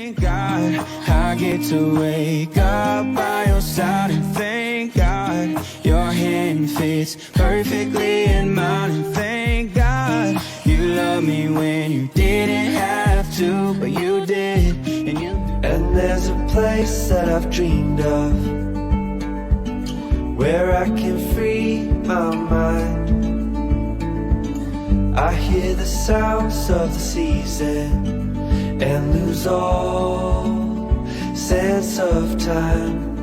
Thank God I get to wake up by your side, and thank God your hand fits perfectly in mine, and thank God you love me when you didn't have to, but you did, And there's a place that I've dreamed of, where I can free my mind. I hear the sounds of the season and lose all sense of time.